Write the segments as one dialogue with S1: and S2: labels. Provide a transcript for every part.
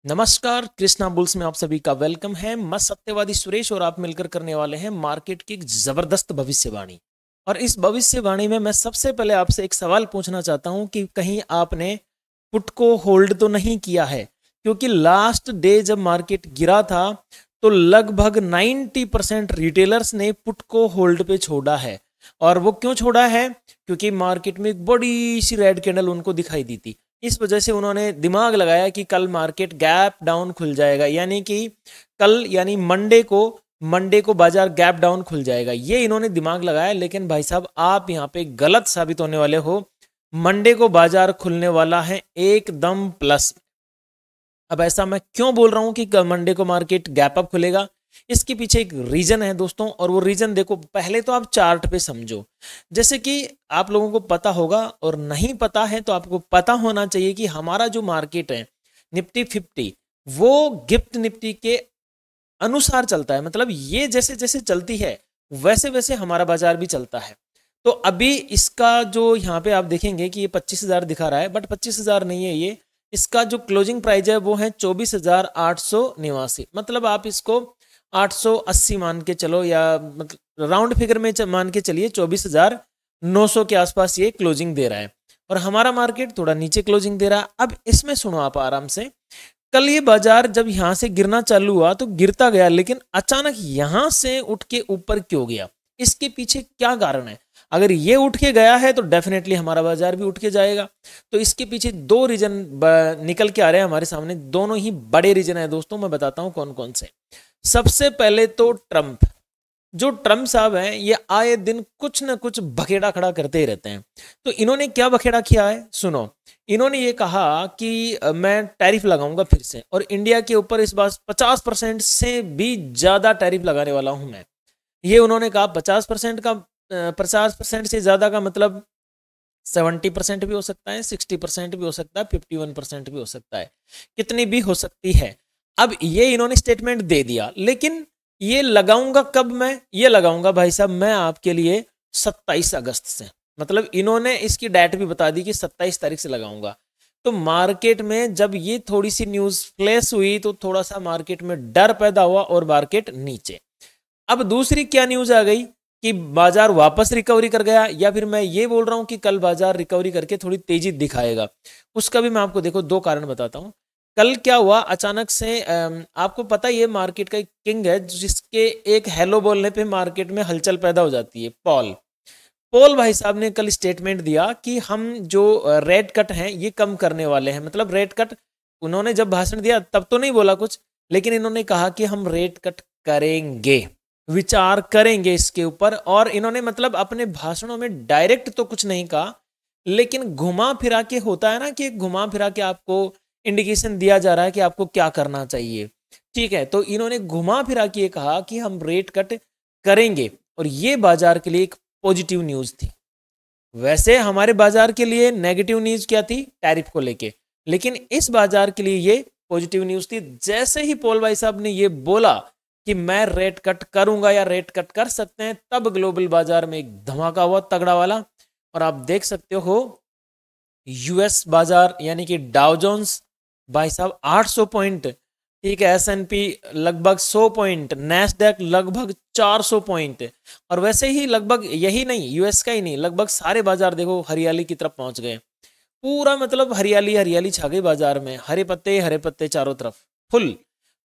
S1: नमस्कार, कृष्णा बुल्स में आप सभी का वेलकम है। मैं सत्यवादी सुरेश और आप मिलकर करने वाले हैं मार्केट की एक जबरदस्त भविष्यवाणी। और इस भविष्यवाणी में मैं सबसे पहले आपसे एक सवाल पूछना चाहता हूं कि कहीं आपने पुट को होल्ड तो नहीं किया है, क्योंकि लास्ट डे जब मार्केट गिरा था तो लगभग 90% रिटेलर्स ने पुट को होल्ड पे छोड़ा है। और वो क्यों छोड़ा है? क्योंकि मार्केट में एक बड़ी सी रेड कैंडल उनको दिखाई दी थी। इस वजह से उन्होंने दिमाग लगाया कि कल मार्केट गैप डाउन खुल जाएगा, यानी कि कल यानी मंडे को बाजार गैप डाउन खुल जाएगा, ये इन्होंने दिमाग लगाया। लेकिन भाई साहब, आप यहाँ पे गलत साबित होने वाले हो। मंडे को बाजार खुलने वाला है एकदम प्लस। अब ऐसा मैं क्यों बोल रहा हूं कि मंडे को मार्केट गैप अप खुलेगा? इसके पीछे एक रीजन है दोस्तों, और वो रीजन देखो, पहले तो आप चार्ट पे समझो। जैसे कि आप लोगों को पता होगा, और नहीं पता है तो आपको पता होना चाहिए कि हमारा जो मार्केट है निफ्टी 50, वो गिफ्ट निफ्टी के अनुसार चलता है। मतलब ये जैसे जैसे चलती है वैसे वैसे हमारा बाजार भी चलता है। तो अभी इसका जो यहाँ पे आप देखेंगे कि ये 25,000 दिखा रहा है, बट 25,000 नहीं है ये। इसका जो क्लोजिंग प्राइस है वो है 24,889। मतलब आप इसको 880 मान के चलो, या मतलब राउंड फिगर में मान के चलिए 24,900 के आसपास ये क्लोजिंग दे रहा है। और हमारा मार्केट थोड़ा नीचे क्लोजिंग दे रहा है। अब इसमें सुनो आप आराम से, कल ये बाजार जब यहां से गिरना चालू हुआ तो गिरता गया, लेकिन अचानक यहां से उठ के ऊपर क्यों गया? इसके पीछे क्या कारण है? अगर ये उठ के गया है तो डेफिनेटली हमारा बाजार भी उठ के जाएगा। तो इसके पीछे दो रीजन निकल के आ रहे हैं हमारे सामने। दोनों ही बड़े रीजन है दोस्तों, मैं बताता हूं कौन कौन से। सबसे पहले तो ट्रंप। जो ट्रम्प साहब हैं ये आए दिन कुछ ना कुछ बखेड़ा खड़ा करते ही रहते हैं। तो इन्होंने क्या बखेड़ा किया है सुनो। इन्होंने ये कहा कि मैं टैरिफ लगाऊंगा फिर से, और इंडिया के ऊपर इस बार 50% से भी ज्यादा टैरिफ लगाने वाला हूं मैं। ये उन्होंने कहा 50% का, 50% से ज्यादा का मतलब 70% भी हो सकता है, 60% भी हो सकता है, 51% भी हो सकता है, कितनी भी हो सकती है। अब ये इन्होंने स्टेटमेंट दे दिया, लेकिन ये लगाऊंगा कब? मैं ये लगाऊंगा भाई साहब मैं आपके लिए 27 अगस्त से। मतलब इन्होंने इसकी डेट भी बता दी कि 27 तारीख से लगाऊंगा। तो मार्केट में जब ये थोड़ी सी न्यूज फ्लैश हुई तो थोड़ा सा मार्केट में डर पैदा हुआ और मार्केट नीचे। अब दूसरी क्या न्यूज आ गई कि बाजार वापस रिकवरी कर गया, या फिर मैं ये बोल रहा हूं कि कल बाजार रिकवरी करके थोड़ी तेजी दिखाएगा। उसका भी मैं आपको देखो दो कारण बताता हूं। कल क्या हुआ अचानक से, आपको पता ही है मार्केट का एक किंग है जिसके एक हेलो बोलने पे मार्केट में हलचल पैदा हो जाती है, पॉल। पॉल भाई साहब ने कल स्टेटमेंट दिया कि हम जो रेट कट हैं ये कम करने वाले हैं। मतलब रेट कट, उन्होंने जब भाषण दिया तब तो नहीं बोला कुछ, लेकिन इन्होंने कहा कि हम रेट कट करेंगे, विचार करेंगे इसके ऊपर। और इन्होंने मतलब अपने भाषणों में डायरेक्ट तो कुछ नहीं कहा, लेकिन घुमा फिरा के, होता है ना कि घुमा फिरा के आपको इंडिकेशन दिया जा रहा है कि आपको क्या करना चाहिए। ठीक है, तो इन्होंने घुमा फिरा के कहा कि हम रेट कट करेंगे, और ये बाजार के लिए एक पॉजिटिव न्यूज थी। वैसे हमारे बाजार के लिए नेगेटिव न्यूज क्या थी? टैरिफ को लेके। लेकिन इस बाजार के लिए ये पॉजिटिव न्यूज थी। जैसे ही पॉल भाई साहब ने ये बोला कि मैं रेट कट करूंगा या रेट कट कर सकते हैं, तब ग्लोबल बाजार में एक धमाका हुआ तगड़ा वाला। और आप देख सकते हो यूएस बाजार यानी कि डाउ जोन्स भाई साहब 800 पॉइंट, ठीक है, एसएनपी लगभग 100 पॉइंट, नैस्डैक लगभग 400 पॉइंट। और वैसे ही लगभग यही नहीं, यूएस का ही नहीं, लगभग सारे बाजार देखो हरियाली की तरफ पहुंच गए। पूरा मतलब हरियाली हरियाली छा गई बाजार में, हरे पत्ते चारों तरफ फुल।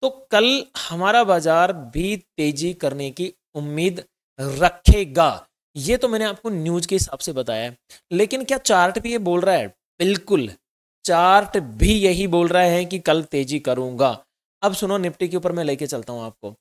S1: तो कल हमारा बाजार भी तेजी करने की उम्मीद रखेगा। ये तो मैंने आपको न्यूज के हिसाब से बताया है, लेकिन क्या चार्ट भी ये बोल रहा है? बिल्कुल, चार्ट भी यही बोल रहा है कि कल तेजी करूंगा। अब सुनो, निफ्टी के ऊपर मैं लेके चलता हूं आपको।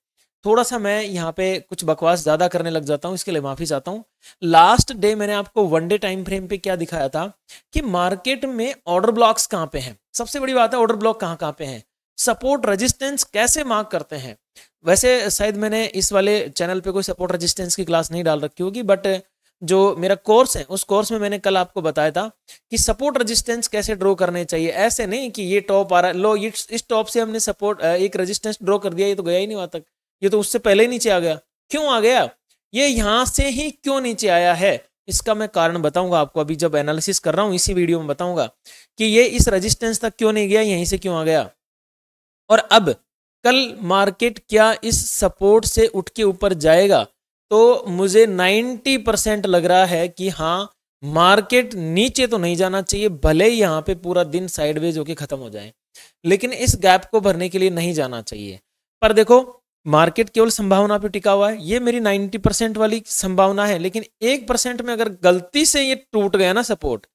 S1: थोड़ा सा मैं यहाँ पे कुछ बकवास ज्यादा करने लग जाता हूँ, इसके लिए माफी चाहता हूँ। लास्ट डे मैंने आपको वन डे टाइम फ्रेम पे क्या दिखाया था कि मार्केट में ऑर्डर ब्लॉक्स कहाँ पे हैं। सबसे बड़ी बात है ऑर्डर ब्लॉक कहाँ कहाँ पे हैं, सपोर्ट रेजिस्टेंस कैसे मार्क करते हैं। वैसे शायद मैंने इस वाले चैनल पे कोई सपोर्ट रेजिस्टेंस की क्लास नहीं डाल रखी होगी, बट जो मेरा कोर्स है उस कोर्स में मैंने कल आपको बताया था कि सपोर्ट रेजिस्टेंस कैसे ड्रॉ करने चाहिए। ऐसे नहीं कि ये टॉप आ रहा है, लो इस टॉप से हमने सपोर्ट एक रेजिस्टेंस ड्रॉ कर दिया, ये तो गया ही नहीं वहां तक, ये तो उससे पहले ही नीचे आ गया। क्यों आ गया? ये यहां से ही क्यों नीचे आया है, इसका मैं कारण बताऊंगा आपको। अभी जब एनालिसिस कर रहा हूं इसी वीडियो में बताऊंगा कि ये इस रेजिस्टेंस तक क्यों नहीं गया, यहीं से क्यों आ गया। और अब कल मार्केट क्या इस सपोर्ट से उठ के ऊपर जाएगा? तो मुझे 90% लग रहा है कि हाँ, मार्केट नीचे तो नहीं जाना चाहिए, भले ही यहाँ पे पूरा दिन साइडवेज होके खत्म हो जाए, लेकिन इस गैप को भरने के लिए नहीं जाना चाहिए। पर देखो, मार्केट केवल संभावना पे टिका हुआ है, ये मेरी 90% वाली संभावना है, लेकिन 1% में अगर गलती से ये टूट गया ना सपोर्ट,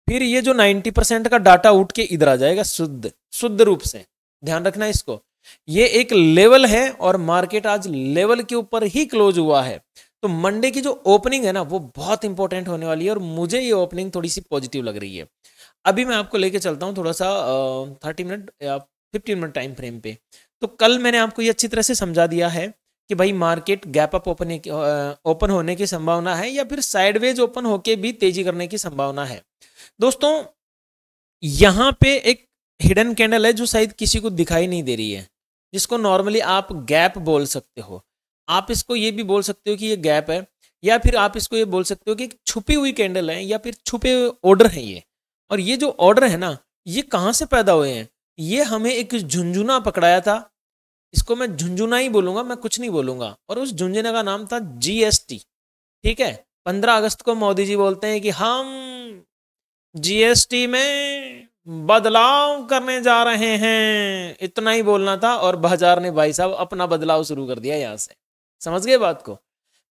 S1: फिर ये जो 90% का डाटा उठ के इधर आ जाएगा शुद्ध शुद्ध रूप से। ध्यान रखना इसको, ये एक लेवल है और मार्केट आज लेवल के ऊपर ही क्लोज हुआ है। तो मंडे की जो ओपनिंग है ना, वो बहुत इंपॉर्टेंट होने वाली है और मुझे ये ओपनिंग थोड़ी सी पॉजिटिव लग रही है। अभी मैं आपको लेके चलता हूँ थोड़ा सा 30 मिनट या 15 मिनट टाइम फ्रेम पे। तो कल मैंने आपको ये अच्छी तरह से समझा दिया है कि भाई मार्केट गैप अप ओपन होने की संभावना है या फिर साइडवेज ओपन होके भी तेजी करने की संभावना है। दोस्तों, यहां पे एक हिडन कैंडल है जो शायद किसी को दिखाई नहीं दे रही है, जिसको नॉर्मली आप गैप बोल सकते हो। आप इसको ये भी बोल सकते हो कि ये गैप है, या फिर आप इसको ये बोल सकते हो कि एक छुपी हुई कैंडल है या फिर छुपे हुए ऑर्डर है ये। और ये जो ऑर्डर है ना, ये कहां से पैदा हुए हैं? ये हमें एक झुंझुना पकड़ाया था, इसको मैं झुंझुना ही बोलूंगा, मैं कुछ नहीं बोलूंगा। और उस झुंझुने का नाम था जीएसटी। ठीक है, 15 अगस्त को मोदी जी बोलते हैं कि हम जीएसटी में बदलाव करने जा रहे हैं, इतना ही बोलना था और बाजार ने भाई साहब अपना बदलाव शुरू कर दिया। यहां से समझ गए बात को?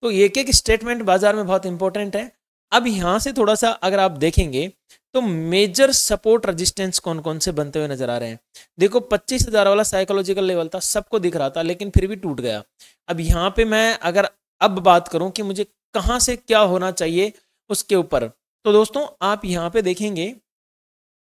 S1: तो एक एक स्टेटमेंट बाजार में बहुत इंपॉर्टेंट है। अब यहां से थोड़ा सा अगर आप देखेंगे तो मेजर सपोर्ट रेजिस्टेंस कौन कौन से बनते हुए नजर आ रहे हैं। देखो, 25,000 वाला साइकोलॉजिकल लेवल था, सबको दिख रहा था, लेकिन फिर भी टूट गया। अब यहाँ पे मैं अगर अब बात करूं कि मुझे कहां से क्या होना चाहिए उसके ऊपर, तो दोस्तों आप यहाँ पे देखेंगे,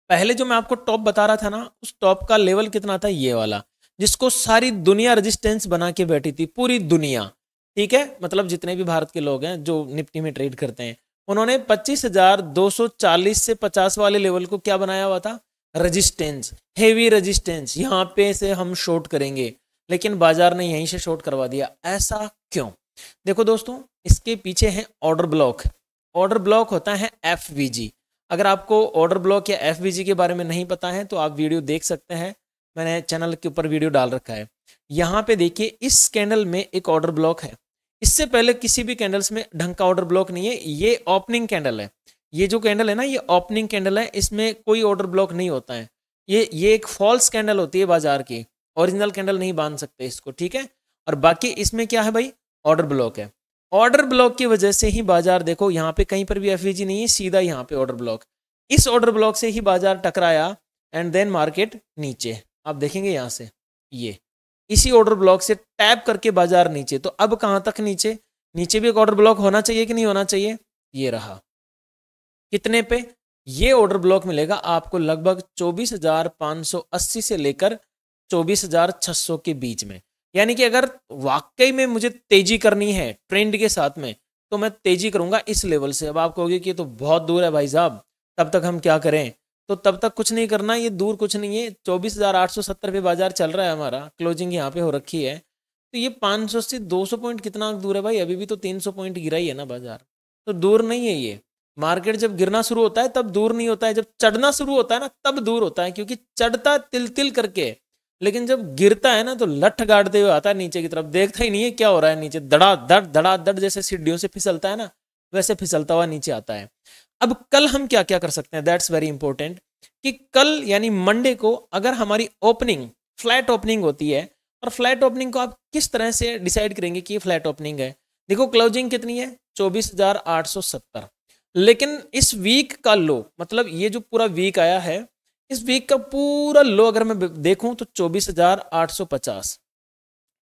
S1: पहले जो मैं आपको टॉप बता रहा था ना, उस टॉप का लेवल कितना था? ये वाला, जिसको सारी दुनिया रेजिस्टेंस बना के बैठी थी, पूरी दुनिया। ठीक है, मतलब जितने भी भारत के लोग हैं जो निफ्टी में ट्रेड करते हैं, उन्होंने 25,240 से 50 वाले लेवल को क्या बनाया हुआ था? रेजिस्टेंस, हेवी रेजिस्टेंस, यहाँ पे से हम शॉर्ट करेंगे। लेकिन बाजार ने यहीं से शॉर्ट करवा दिया। ऐसा क्यों? देखो दोस्तों, इसके पीछे है ऑर्डर ब्लॉक। ऑर्डर ब्लॉक होता है एफवीजी। अगर आपको ऑर्डर ब्लॉक या एफवीजी के बारे में नहीं पता है तो आप वीडियो देख सकते हैं, मैंने चैनल के ऊपर वीडियो डाल रखा है। यहाँ पे देखिए, इस कैंडल में एक ऑर्डर ब्लॉक है। इससे पहले किसी भी कैंडल्स में ढंग का ऑर्डर ब्लॉक नहीं है। ये ओपनिंग कैंडल है, ये जो कैंडल है ना, ये ओपनिंग कैंडल है, इसमें कोई ऑर्डर ब्लॉक नहीं होता है। ये एक फॉल्स कैंडल होती है बाजार की, ओरिजिनल कैंडल नहीं बांध सकते इसको। ठीक है, और बाकी इसमें क्या है भाई? ऑर्डर ब्लॉक है। ऑर्डर ब्लॉक की वजह से ही बाजार, देखो यहाँ पे कहीं पर भी एफवीजी नहीं है, सीधा यहाँ पे ऑर्डर ब्लॉक। इस ऑर्डर ब्लॉक से ही बाजार टकराया एंड देन मार्केट नीचे। आप देखेंगे यहाँ से, ये इसी ऑर्डर ब्लॉक से टैप करके बाजार नीचे। तो अब कहां तक नीचे? नीचे भी एक ऑर्डर ब्लॉक होना चाहिए कि नहीं होना चाहिए? ये रहा। कितने पे? ये ऑर्डर ब्लॉक मिलेगा आपको लगभग 24,580 से लेकर 24,600 के बीच में। यानी कि अगर वाकई में मुझे तेजी करनी है ट्रेंड के साथ में, तो मैं तेजी करूंगा इस लेवल से। अब आप कहोगे कि ये तो बहुत दूर है भाई साहब, तब तक हम क्या करें? तो तब तक कुछ नहीं करना, ये दूर कुछ नहीं है। 24,870 पे बाजार चल रहा है, हमारा क्लोजिंग यहाँ पे हो रखी है। तो ये 500 से 200 पॉइंट कितना दूर है भाई? अभी भी तो 300 पॉइंट गिरा ही है ना बाजार, तो दूर नहीं है ये। मार्केट जब गिरना शुरू होता है तब दूर नहीं होता है, जब चढ़ना शुरू होता है ना तब दूर होता है, क्योंकि चढ़ता तिल तिल करके, लेकिन जब गिरता है ना तो लठ गाड़ते हुए आता है नीचे की तरफ, देखता ही नहीं है क्या हो रहा है नीचे। धड़ा धड़ जैसे सीढ़ियों से फिसलता है ना, वैसे फिसलता हुआ नीचे आता है। अब कल हम क्या क्या कर सकते हैं? दैट्स वेरी इंपॉर्टेंट, कि कल यानी मंडे को अगर हमारी ओपनिंग फ्लैट ओपनिंग होती है, और फ्लैट ओपनिंग को आप किस तरह से डिसाइड करेंगे कि ये फ्लैट ओपनिंग है? देखो, क्लोजिंग कितनी है? 24,870। लेकिन इस वीक का लो, मतलब ये जो पूरा वीक आया है, इस वीक का पूरा लो अगर मैं देखूं तो 24,850।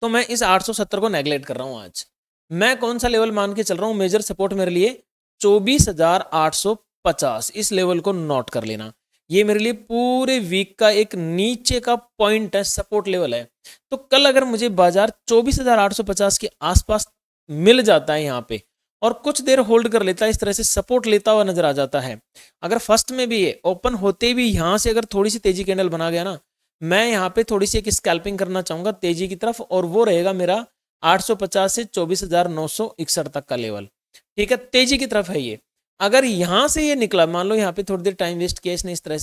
S1: तो मैं इस 870 को नेगलेक्ट कर रहा हूं। आज मैं कौन सा लेवल मान के चल रहा हूं मेजर सपोर्ट मेरे लिए? 24,850। इस लेवल को नोट कर लेना, ये मेरे लिए पूरे वीक का एक नीचे का पॉइंट है, सपोर्ट लेवल है। तो कल अगर मुझे बाजार 24,850 के आसपास मिल जाता है यहाँ पे, और कुछ देर होल्ड कर लेता है, इस तरह से सपोर्ट लेता हुआ नजर आ जाता है, अगर फर्स्ट में भी ये ओपन होते भी यहाँ से अगर थोड़ी सी तेजी कैंडल बना गया ना, मैं यहाँ पे थोड़ी सी एक स्कैल्पिंग करना चाहूंगा तेजी की तरफ, और वो रहेगा मेरा 850 से 24,961 तक का लेवल। ठीक है, तेजी की तरफ है ये। अगर यहां से ये निकला, मान लो यहाँ पे थोड़ी देर टाइम वेस्ट किया इसने, इस तरह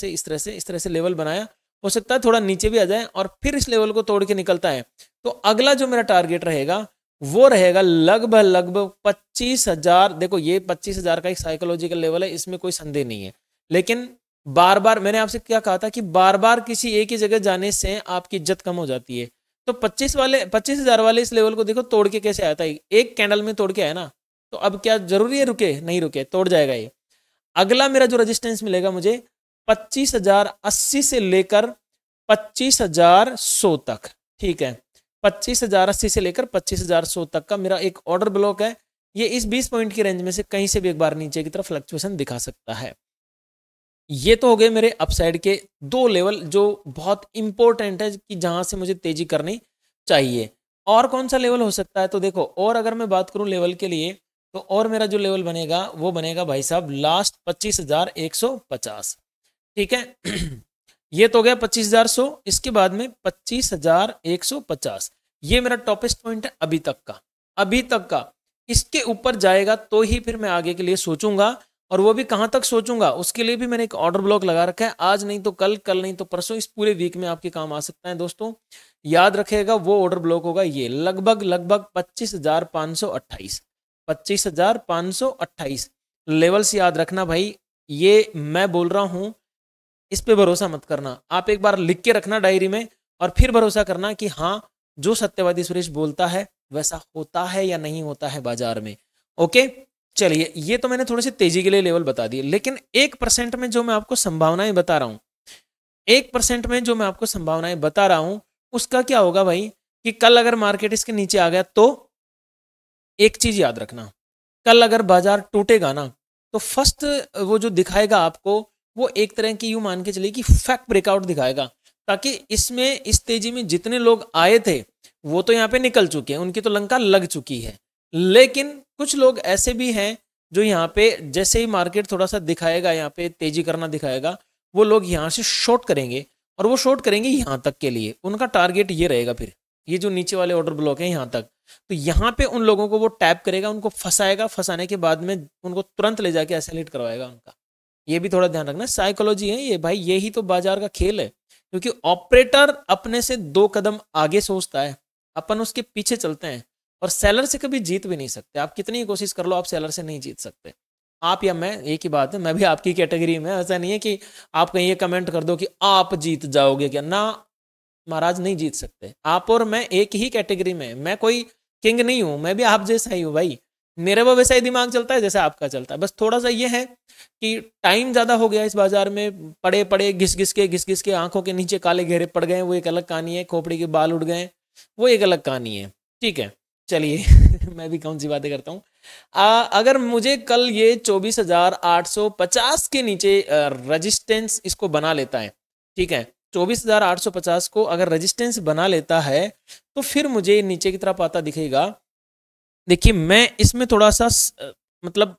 S1: से लेवल बनाया, हो सकता है थोड़ा नीचे भी आ जाए और फिर इस लेवल को तोड़ के निकलता है, तो अगला जो मेरा टारगेट रहेगा वो रहेगा लगभग 25,000। देखो ये 25,000 का एक साइकोलॉजिकल लेवल है, इसमें कोई संदेह नहीं है, लेकिन बार बार मैंने आपसे क्या कहा था कि बार बार किसी एक ही जगह जाने से आपकी इज्जत कम हो जाती है। तो 25,000 वाले इस लेवल को देखो तोड़ के कैसे आता है, एक कैंडल में तोड़ के आया ना, तो अब क्या जरूरी है रुके, नहीं रुके, तोड़ जाएगा ये। अगला मेरा जो रेजिस्टेंस मिलेगा मुझे 25,080 से लेकर 25,100 तक, ठीक है, 25,080 से लेकर 25,100 तक का मेरा एक ऑर्डर ब्लॉक है। ये इस 20 पॉइंट की रेंज में से कहीं से भी एक बार नीचे की तरफ फ्लक्चुएशन दिखा सकता है। ये तो हो गए मेरे अपसाइड के दो लेवल जो बहुत इंपॉर्टेंट है कि जहां से मुझे तेजी करनी चाहिए। और कौन सा लेवल हो सकता है, तो देखो, और अगर मैं बात करूं लेवल के लिए, तो और मेरा जो लेवल बनेगा वो बनेगा भाई साहब लास्ट 25,150, ठीक है। ये तो हो गया 25,100, इसके बाद में 25,150, ये मेरा टॉपेस्ट पॉइंट है अभी तक का, अभी तक का। इसके ऊपर जाएगा तो ही फिर मैं आगे के लिए सोचूंगा, और वो भी कहां तक सोचूंगा उसके लिए भी मैंने एक ऑर्डर ब्लॉक लगा रखा है। आज नहीं तो कल, कल नहीं तो परसों, इस पूरे वीक में आपके काम आ सकता है दोस्तों। याद रखिएगा वो ऑर्डर ब्लॉक होगा ये लगभग 25,528, 25,528 लेवल्स याद रखना भाई। ये मैं बोल रहा हूं, इस पे भरोसा मत करना, आप एक बार लिख के रखना डायरी में और फिर भरोसा करना कि हाँ जो सत्यवादी सुरेश बोलता है वैसा होता है या नहीं होता है बाजार में। ओके, चलिए, ये तो मैंने थोड़ी सी तेजी के लिए लेवल बता दिए, लेकिन 1% में जो मैं आपको संभावनाएं बता रहा हूं, 1% में जो मैं आपको संभावनाएं बता रहा हूं, उसका क्या होगा भाई कि कल अगर मार्केट इसके नीचे आ गया तो एक चीज याद रखना, कल अगर बाजार टूटेगा ना तो फर्स्ट वो जो दिखाएगा आपको वो एक तरह की यूं मान के चलिए कि फैक्ट ब्रेकआउट दिखाएगा, ताकि इसमें इस तेजी में जितने लोग आए थे वो तो यहाँ पे निकल चुके हैं, उनकी तो लंका लग चुकी है, लेकिन कुछ लोग ऐसे भी हैं जो यहाँ पे जैसे ही मार्केट थोड़ा सा दिखाएगा, यहाँ पे तेजी करना दिखाएगा, वो लोग यहाँ से शॉर्ट करेंगे, और वो शॉर्ट करेंगे यहाँ तक के लिए, उनका टारगेट ये रहेगा फिर ये जो नीचे वाले ऑर्डर ब्लॉक है यहाँ तक, तो यहाँ पे उन लोगों को वो टैप करेगा, उनको फंसाएगा, फंसाने के बाद में उनको तुरंत ले जाके एसेलेट करवाएगा उनका। ये भी थोड़ा ध्यान रखना, साइकोलॉजी है ये भाई, यही तो बाजार का खेल है, क्योंकि ऑपरेटर अपने से 2 कदम आगे सोचता है, अपन उसके पीछे चलते हैं, और सेलर से कभी जीत भी नहीं सकते, आप कितनी कोशिश कर लो आप सेलर से नहीं जीत सकते। आप या मैं एक ही बात है, मैं भी आपकी कैटेगरी में, ऐसा नहीं है कि आप कहीं ये कमेंट कर दो कि आप जीत जाओगे क्या, ना महाराज, नहीं जीत सकते। आप और मैं एक ही कैटेगरी में, मैं कोई किंग नहीं हूं, मैं भी आप जैसा ही हूं भाई, मेरे वो वैसा ही दिमाग चलता है जैसा आपका चलता है, बस थोड़ा सा ये है कि टाइम ज्यादा हो गया इस बाजार में, पड़े पड़े घिस घिस के आंखों के नीचे काले घेरे पड़ गए, वो एक अलग कहानी है, खोपड़ी के बाल उड़ गए, वो एक अलग कहानी है, ठीक है। चलिए मैं भी कौन सी बातें करता हूँ। अगर मुझे कल ये 24,850 के नीचे रेजिस्टेंस इसको बना लेता है, ठीक है, 24,850 को अगर रेजिस्टेंस बना लेता है तो फिर मुझे नीचे की तरफ आता दिखेगा। देखिए मैं इसमें थोड़ा सा मतलब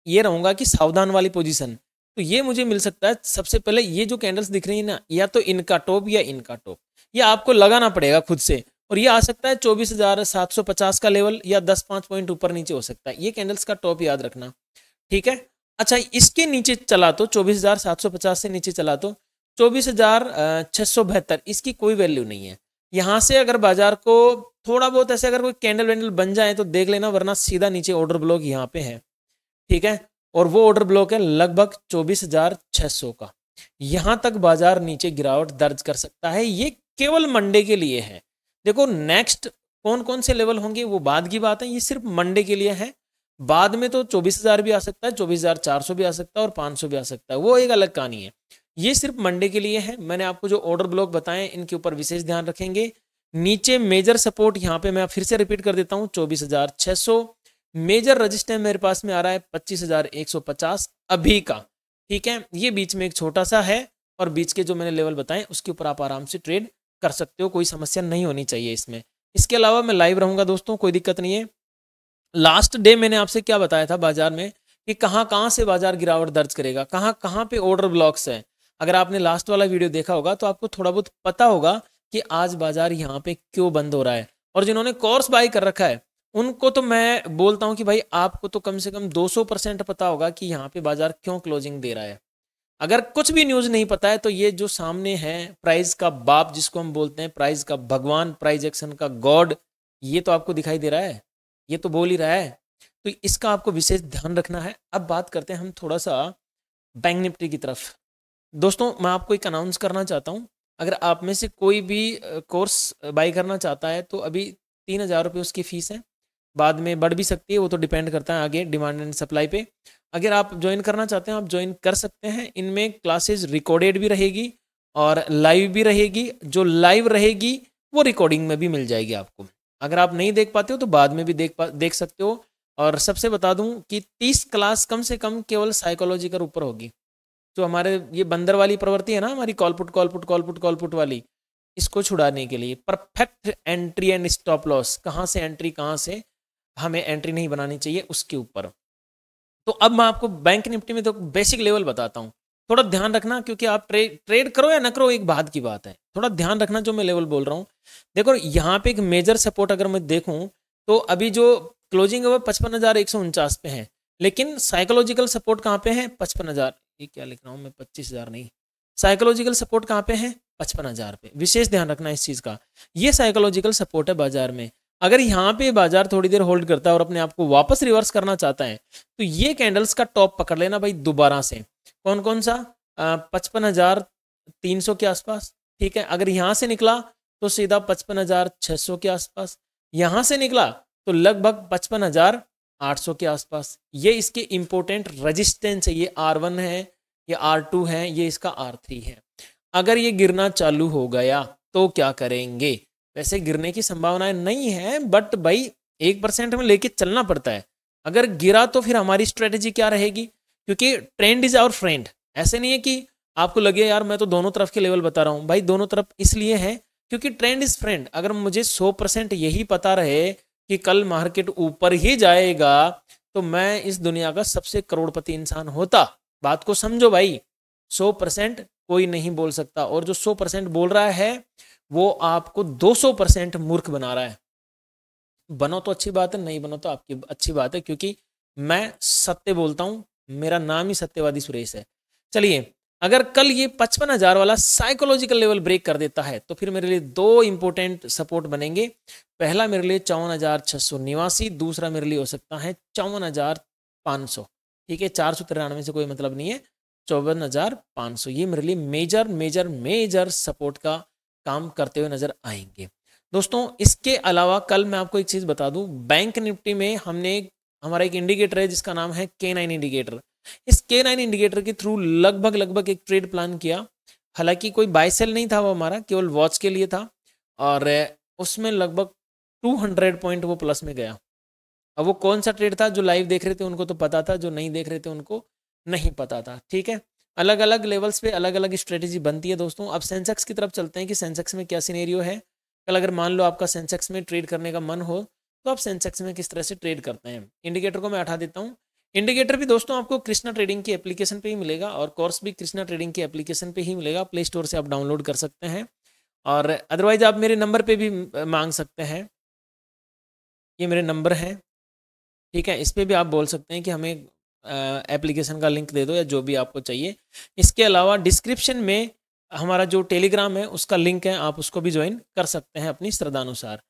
S1: ये रहूंगा कि सावधान वाली पोजीशन, तो ये मुझे मिल सकता है सबसे पहले ये जो कैंडल्स दिख रही है ना, या तो इनका टॉप या इनका टॉप, ये आपको लगाना पड़ेगा खुद से, और ये आ सकता है 24,750 का लेवल, या 10-5 पॉइंट ऊपर नीचे हो सकता है, ये कैंडल्स का टॉप याद रखना, ठीक है। अच्छा, इसके नीचे चला तो 24,750 से नीचे चला तो 24,672, इसकी कोई वैल्यू नहीं है। यहां से अगर बाजार को थोड़ा बहुत ऐसे अगर कोई कैंडल वैंडल बन जाए तो देख लेना, वरना सीधा नीचे ऑर्डर ब्लॉक यहाँ पे है, ठीक है, और वो ऑर्डर ब्लॉक है लगभग 24,600 का। यहां तक बाजार नीचे गिरावट दर्ज कर सकता है, ये केवल मंडे के लिए है। देखो नेक्स्ट कौन कौन से लेवल होंगे वो बाद की बात है, ये सिर्फ मंडे के लिए है, बाद में तो 24,000 भी आ सकता है, 24,400 भी आ सकता है, और 500 भी आ सकता है, वो एक अलग कहानी है। ये सिर्फ मंडे के लिए है। मैंने आपको जो ऑर्डर ब्लॉक बताएं इनके ऊपर विशेष ध्यान रखेंगे। नीचे मेजर सपोर्ट यहाँ पे मैं फिर से रिपीट कर देता हूँ 24,600, मेजर रजिस्टेंस मेरे पास में आ रहा है 25,150 अभी का, ठीक है। ये बीच में एक छोटा सा है, और बीच के जो मैंने लेवल बताएं उसके ऊपर आप आराम से ट्रेड कर सकते हो, कोई समस्या नहीं होनी चाहिए इसमें। इसके अलावा मैं लाइव रहूंगा दोस्तों, कोई दिक्कत नहीं है। लास्ट डे मैंने आपसे क्या बताया था बाजार में कि कहाँ कहाँ से बाजार गिरावट दर्ज करेगा, कहाँ कहाँ पे ऑर्डर ब्लॉक्स है। अगर आपने लास्ट वाला वीडियो देखा होगा तो आपको थोड़ा बहुत पता होगा कि आज बाजार यहाँ पे क्यों बंद हो रहा है। और जिन्होंने कोर्स बाय कर रखा है उनको तो मैं बोलता हूँ कि भाई आपको तो कम से कम 200% पता होगा कि यहाँ पे बाजार क्यों क्लोजिंग दे रहा है। अगर कुछ भी न्यूज़ नहीं पता है तो ये जो सामने है प्राइस का बाप जिसको हम बोलते हैं, प्राइस का भगवान, प्राइस एक्शन का गॉड, ये तो आपको दिखाई दे रहा है, ये तो बोल ही रहा है। तो इसका आपको विशेष ध्यान रखना है। अब बात करते हैं हम थोड़ा सा बैंक निफ्टी की तरफ। दोस्तों मैं आपको एक अनाउंस करना चाहता हूँ, अगर आप में से कोई भी कोर्स बाई करना चाहता है तो अभी 3,000 रुपये उसकी फ़ीस है, बाद में बढ़ भी सकती है, वो तो डिपेंड करता है आगे डिमांड एंड सप्लाई पे। अगर आप ज्वाइन करना चाहते हैं आप ज्वाइन कर सकते हैं। इनमें क्लासेस रिकॉर्डेड भी रहेगी और लाइव भी रहेगी। जो लाइव रहेगी वो रिकॉर्डिंग में भी मिल जाएगी आपको। अगर आप नहीं देख पाते हो तो बाद में भी देख सकते हो। और सबसे बता दूं कि 30 क्लास कम से कम केवल साइकोलॉजी के ऊपर होगी। जो हमारे ये बंदर वाली प्रवृत्ति है ना, हमारी कॉलपुट कॉलपुट कॉलपुट कॉलपुट वाली, इसको छुड़ाने के लिए perfect entry and stop loss, कहाँ से एंट्री कहाँ से हमें एंट्री नहीं बनानी चाहिए, उसके ऊपर। तो अब मैं आपको बैंक निफ्टी में तो बेसिक लेवल बताता हूँ, थोड़ा ध्यान रखना, क्योंकि आप ट्रेड करो या ना करो एक बात की बात है, थोड़ा ध्यान रखना जो मैं लेवल बोल रहा हूँ। देखो यहाँ पे एक मेजर सपोर्ट अगर मैं देखूँ तो अभी जो क्लोजिंग है वो 55,149 पे है, लेकिन साइकोलॉजिकल सपोर्ट कहाँ पे है 55,000, ये क्या लिख रहा हूँ मैं 25,000 नहीं, साइकोलॉजिकल सपोर्ट कहाँ पे है 55,000 पे। विशेष ध्यान रखना इस चीज़ का, ये साइकोलॉजिकल सपोर्ट है बाजार में। अगर यहाँ पे बाजार थोड़ी देर होल्ड करता है और अपने आप को वापस रिवर्स करना चाहता है तो ये कैंडल्स का टॉप पकड़ लेना भाई दोबारा से। कौन कौन सा 55,300 के आसपास, ठीक है। अगर यहाँ से निकला तो सीधा 55,600 के आसपास, यहाँ से निकला तो लगभग 55,800 के आसपास। ये इसके इंपॉर्टेंट रेजिस्टेंस है, ये R1 है, ये R2 है, ये इसका R3 है। अगर ये गिरना चालू हो गया तो क्या करेंगे? वैसे गिरने की संभावनाएं नहीं है, बट भाई 1% में लेके चलना पड़ता है। अगर गिरा तो फिर हमारी स्ट्रेटेजी क्या रहेगी? क्योंकि ट्रेंड इज आवर फ्रेंड। ऐसे नहीं है कि आपको लगे यार मैं तो दोनों तरफ के लेवल बता रहा हूँ, भाई दोनों तरफ इसलिए है क्योंकि ट्रेंड इज फ्रेंड। अगर मुझे 100% यही पता रहे कि कल मार्केट ऊपर ही जाएगा तो मैं इस दुनिया का सबसे करोड़पति इंसान होता। बात को समझो भाई, 100% कोई नहीं बोल सकता, और जो 100% बोल रहा है वो आपको 200% मूर्ख बना रहा है। बनो तो अच्छी बात है, नहीं बनो तो आपकी अच्छी बात है, क्योंकि मैं सत्य बोलता हूं, मेरा नाम ही सत्यवादी सुरेश है। चलिए, अगर कल ये 55,000 वाला साइकोलॉजिकल लेवल ब्रेक कर देता है तो फिर मेरे लिए दो इंपॉर्टेंट सपोर्ट बनेंगे। पहला मेरे लिए 54,689, दूसरा मेरे लिए हो सकता है 54,500। ठीक है, 493 से कोई मतलब नहीं है, 54,500 ये मेरे लिए मेजर मेजर मेजर सपोर्ट का काम करते हुए नजर आएंगे। दोस्तों इसके अलावा कल मैं आपको एक चीज बता दूं, बैंक निफ्टी में हमने हमारा एक इंडिकेटर है जिसका नाम है K9 इंडिकेटर। इस K9 इंडिकेटर के थ्रू लगभग एक ट्रेड प्लान किया। हालांकि कोई बाय सेल नहीं था, वो हमारा केवल वॉच के लिए था, और उसमें लगभग 200 पॉइंट वो प्लस में गया। अब वो कौन सा ट्रेड था, जो लाइव देख रहे थे उनको तो पता था, जो नहीं देख रहे थे उनको नहीं पता था। ठीक है, अलग अलग लेवल्स पे अलग अलग स्ट्रेटेजी बनती है दोस्तों। अब सेंसेक्स की तरफ चलते हैं कि सेंसेक्स में क्या सिनेरियो है। कल अगर मान लो आपका सेंसेक्स में ट्रेड करने का मन हो तो आप सेंसेक्स में किस तरह से ट्रेड करते हैं। इंडिकेटर को मैं हटा देता हूँ। इंडिकेटर भी दोस्तों आपको कृष्णा ट्रेडिंग की एप्लीकेशन पे ही मिलेगा, और कोर्स भी कृष्णा ट्रेडिंग की एप्लीकेशन पे ही मिलेगा। प्ले स्टोर से आप डाउनलोड कर सकते हैं, और अदरवाइज आप मेरे नंबर पे भी मांग सकते हैं। ये मेरे नंबर हैं, ठीक है, इस पर भी आप बोल सकते हैं कि हमें एप्लीकेशन का लिंक दे दो या जो भी आपको चाहिए। इसके अलावा डिस्क्रिप्शन में हमारा जो टेलीग्राम है उसका लिंक है, आप उसको भी ज्वाइन कर सकते हैं अपनी श्रद्धानुसार।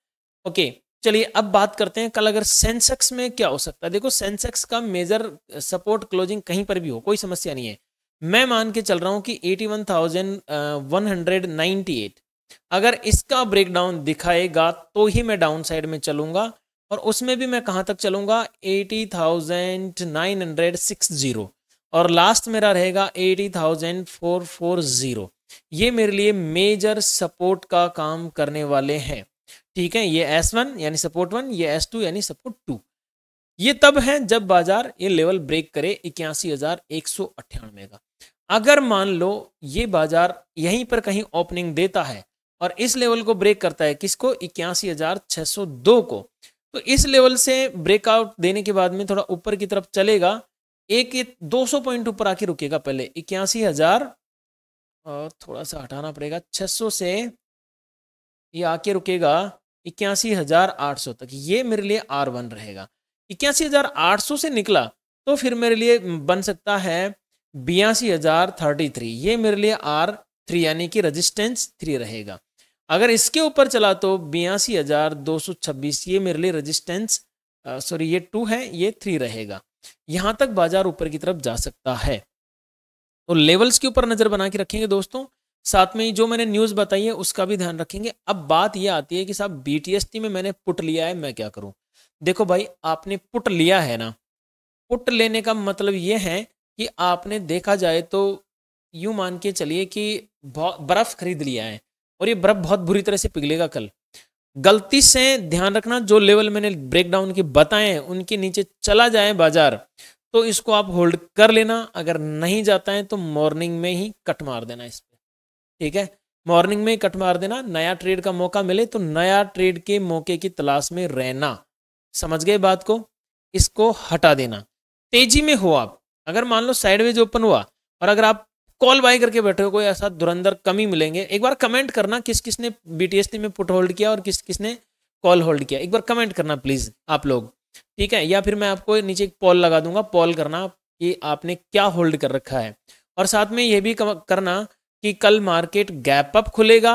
S1: ओके, चलिए अब बात करते हैं कल अगर सेंसेक्स में क्या हो सकता है। देखो सेंसेक्स का मेजर सपोर्ट क्लोजिंग कहीं पर भी हो, कोई समस्या नहीं है। मैं मान के चल रहा हूं कि 81,198 अगर इसका ब्रेकडाउन दिखाएगा तो ही मैं डाउन साइड में चलूंगा, और उसमें भी मैं कहां तक चलूंगा 80,960, और लास्ट मेरा रहेगा 80,440। ये मेरे लिए मेजर सपोर्ट का काम करने वाले हैं। ठीक है, ये S1 यानी सपोर्ट 1, ये S2 यानी सपोर्ट 2। ये तब है जब बाजार ये लेवल ब्रेक करे 81,198 का। अगर मान लो ये बाजार यहीं पर कहीं ओपनिंग देता है और इस लेवल को ब्रेक करता है, किसको 81,602 को, तो इस लेवल से ब्रेकआउट देने के बाद में थोड़ा ऊपर की तरफ चलेगा, एक 200 पॉइंट ऊपर आके रुकेगा पहले 81,000, और थोड़ा सा हटाना पड़ेगा 600 से, ये आके रुकेगा 81,800 तक। ये मेरे लिए R1 रहेगा। 81,800 से निकला तो फिर मेरे लिए बन सकता है 82,033, ये मेरे लिए R3 यानी कि रेजिस्टेंस 3 रहेगा। अगर इसके ऊपर चला तो 82,226, ये मेरे लिए रेजिस्टेंस सॉरी ये 2 है, ये 3 रहेगा। यहां तक बाजार ऊपर की तरफ जा सकता है। तो लेवल्स के ऊपर नजर बना के रखेंगे दोस्तों, साथ में जो मैंने न्यूज बताई है उसका भी ध्यान रखेंगे। अब बात ये आती है कि साहब BTST में मैंने पुट लिया है, मैं क्या करूं? देखो भाई, आपने पुट लिया है ना, पुट लेने का मतलब ये है कि आपने देखा जाए तो यूं मान के चलिए कि बर्फ खरीद लिया है और ये बर्फ बहुत बुरी तरह से पिघलेगा कल। गलती से ध्यान रखना, जो लेवल मैंने ब्रेकडाउन के बताए हैं उनके नीचे चला जाए बाजार तो इसको आप होल्ड कर लेना, अगर नहीं जाता है तो मॉर्निंग में ही कट मार देना इस पे, ठीक है? मॉर्निंग में ही कट मार देना, नया ट्रेड का मौका मिले तो नया ट्रेड के मौके की तलाश में रहना। समझ गए बात को? इसको हटा देना। तेजी में हो आप, अगर मान लो साइडवेज ओपन हुआ और अगर आप कॉल बाय करके बैठे हो, कोई ऐसा धुरंधर कमी मिलेंगे, एक बार कमेंट करना किस किसने BTST में पुट होल्ड किया और किस किसने कॉल होल्ड किया, एक बार कमेंट करना प्लीज आप लोग, ठीक है? या फिर मैं आपको नीचे एक पॉल लगा दूंगा, पॉल करना कि आपने क्या होल्ड कर रखा है। और साथ में यह भी करना कि कल मार्केट गैप अप खुलेगा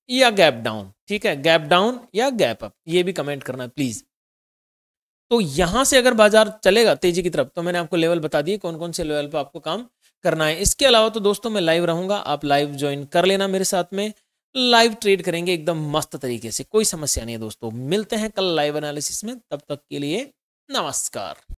S1: या गैप डाउन, ठीक है? गैप डाउन या गैप अप, ये भी कमेंट करना प्लीज। तो यहां से अगर बाजार चलेगा तेजी की तरफ तो मैंने आपको लेवल बता दिए कौन कौन से लेवल पर आपको काम करना है। इसके अलावा तो दोस्तों मैं लाइव रहूंगा, आप लाइव ज्वाइन कर लेना मेरे साथ में, लाइव ट्रेड करेंगे एकदम मस्त तरीके से, कोई समस्या नहीं है दोस्तों। मिलते हैं कल लाइव एनालिसिस में, तब तक के लिए नमस्कार।